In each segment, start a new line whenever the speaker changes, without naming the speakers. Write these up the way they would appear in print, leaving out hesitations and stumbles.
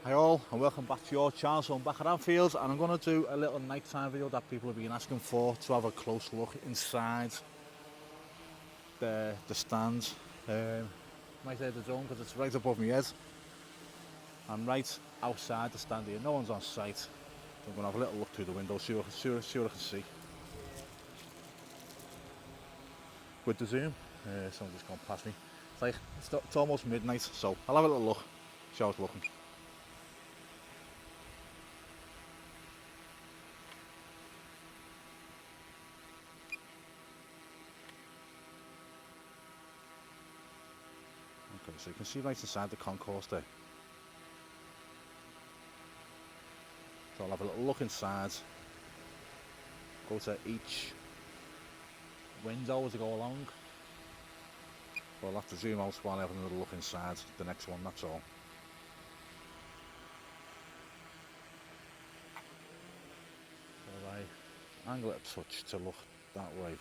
Hi all and welcome back to your channel. So I'm back at Anfield and I'm going to do a little nighttime video that people have been asking for, to have a close look inside the stand. Might hear the drone because it's right above my head. I'm right outside the stand here, no one's on site. So I'm going to have a little look through the window, see what I can see. With the zoom, someone's just gone past me. It's almost midnight, so I'll have a little look, see how it's looking. Okay, so you can see right inside the concourse there. So I'll have a little look inside, go to each window as I go along. But I'll have to zoom out while I have another look inside the next one, that's all. So I angle it a touch to look that way.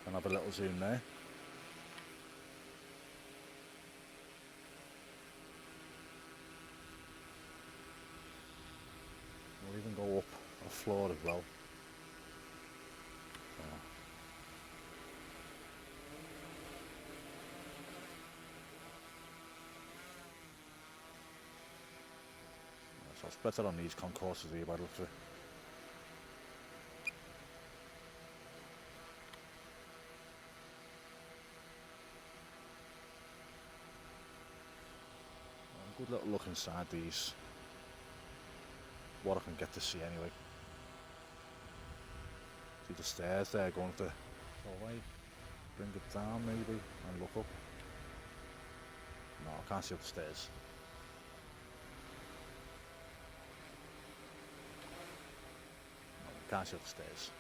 And have a little zoom there. We'll even go up a floor as well. So it's better on these concourses here by the looks of it. A good little look inside these. What I can get to see anyway. See the stairs there going to the way. Bring it down maybe and look up. No, I can't see up the stairs. No, I can't see up the stairs.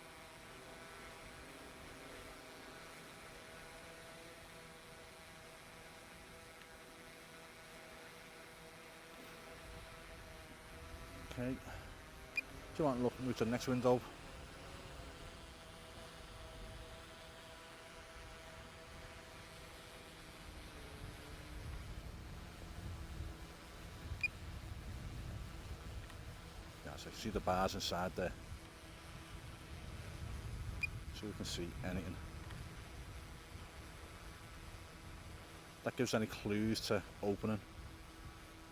Okay. Do you want to look, move to the next window? Yeah, so you see the bars inside there. So you can see anything. That gives any clues to opening.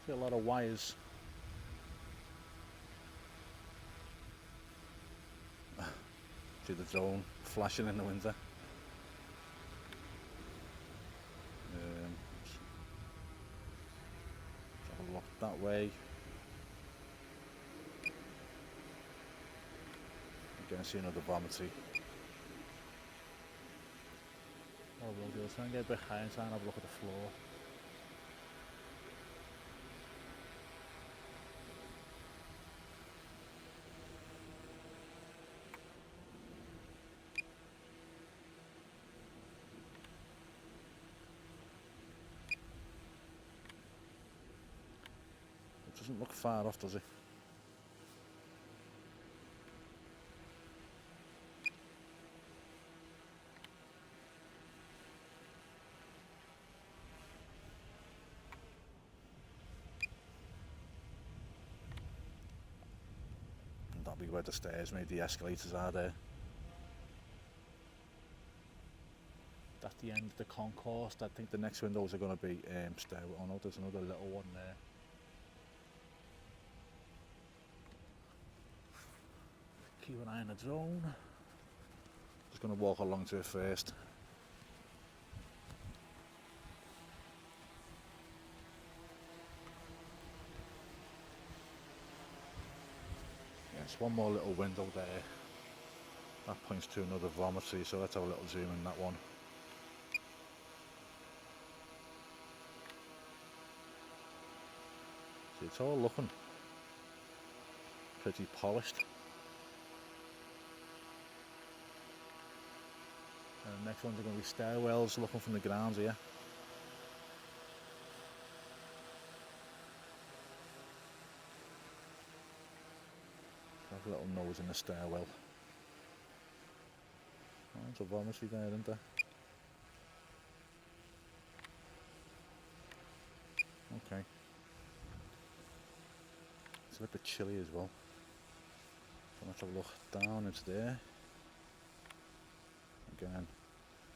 See a lot of wires. See the drone flashing in the window. Let's have a look that way. Again, see another vomity. What we'll do is try and get a bit higher and try and have a look at the floor. It doesn't look far off, does it? And that'll be where the stairs, maybe the escalators are there. That's the end of the concourse. I think the next windows are going to be stairwell. Oh no, there's another little one there. Keep an eye on the drone. Just going to walk along to it first. Yes, one more little window there. That points to another vomitory, so let's have a little zoom in that one. See, it's all looking pretty polished. And the next ones are going to be stairwells, looking from the ground here. Have a little nose in the stairwell. Oh, there's a vomitory there, isn't there? Okay. a bit chilly as well. So let's have a look down into there. Again,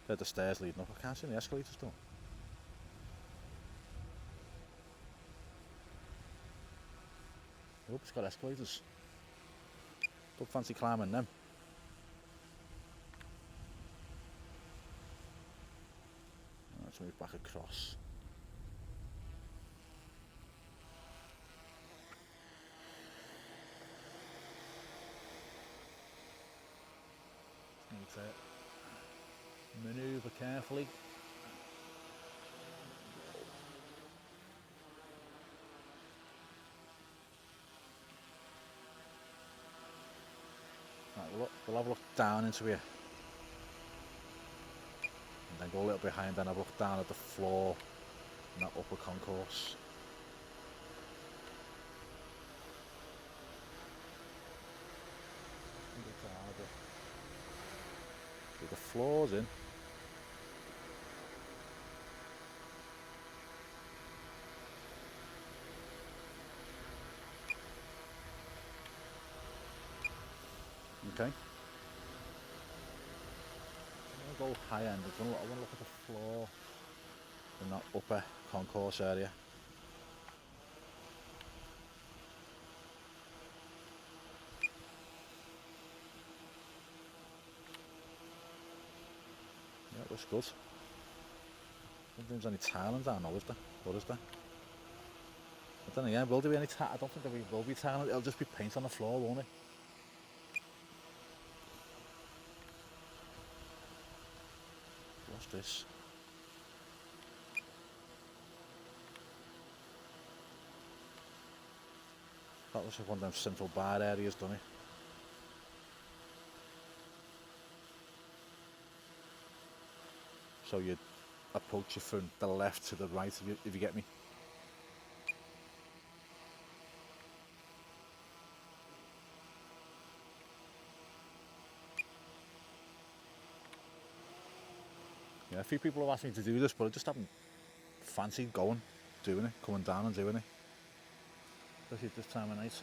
there's the stairs leading up. I can't see the escalators though. I hope it's got escalators. Don't fancy climbing them. Let's move back across. Need to manoeuvre carefully. Right, we'll have a look down into here. And then go a little behind and have a look down at the floor in that upper concourse. With the floors in. Okay. I'm going to go high end. I want to look at the floor in that upper concourse area. Yeah, it looks good. I don't think there's any tiling down now, is there? Or is there? I don't know, yeah, will there be any tiling? I don't think there will be tiling. It'll just be paint on the floor, won't it? What's this? That looks like one of them central bar areas, doesn't it? So you approach it from the left to the right, if you get me. Yeah, a few people have asked me to do this, but I just haven't fancied doing it, coming down and doing it. Especially at this time of night.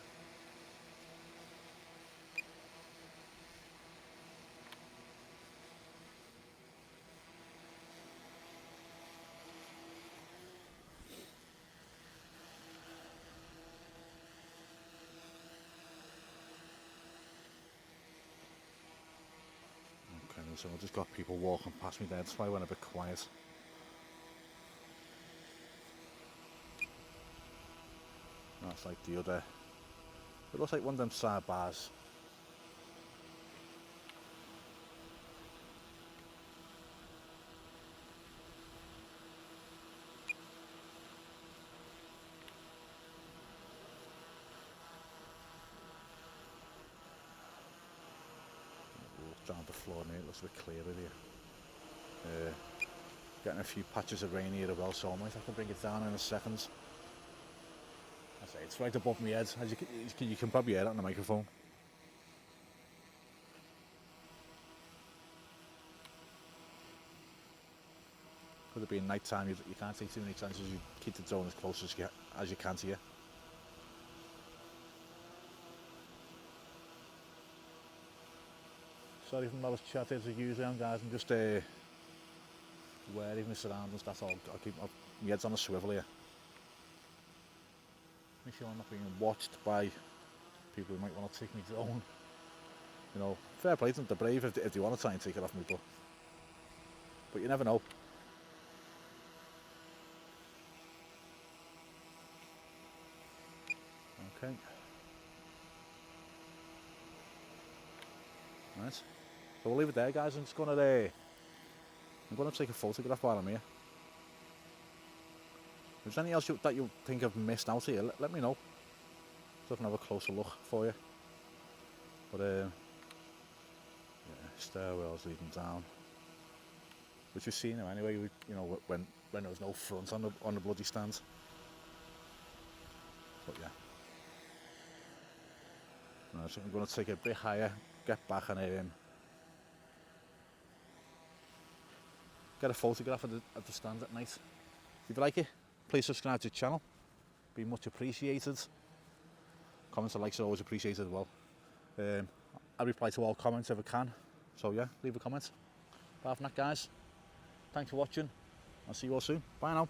Okay, so I've just got people walking past me there, that's why I went a bit quiet. That's like the other, it looks like one of them side bars. Down the floor now, it looks a bit clearer here. Getting a few patches of rain here as well, so I might have to bring it down in a second. I say it's right above my head, as you can probably hear that on the microphone. Could it be night time? You can't take too many chances. You keep the drone as close as you can to you. Sorry if I'm not as chatty as I usually am, guys. I'm just wary of my surroundings. That's all. I keep my head's on a swivel here. Make sure I'm not being watched by people who might want to take me drone. You know, fair play to them. They're brave if they want to try and take it off me, but you never know. Okay. Right. So we'll leave it there, guys. I'm gonna take a photograph while I'm here. If there's anything else that you think I've missed out here, let me know, so I can have a closer look for you. But yeah, stairwells leading down, which we've seen now anyway. You know, when there was no front on the bloody stand. But yeah. Right, so I'm gonna take it a bit higher, get back and get a photograph of the stand at night. If you like it, please subscribe to the channel. Be much appreciated. Comments and likes are always appreciated as well. I reply to all comments if I can. So yeah, leave a comment. Apart from that, guys, thanks for watching. I'll see you all soon. Bye now.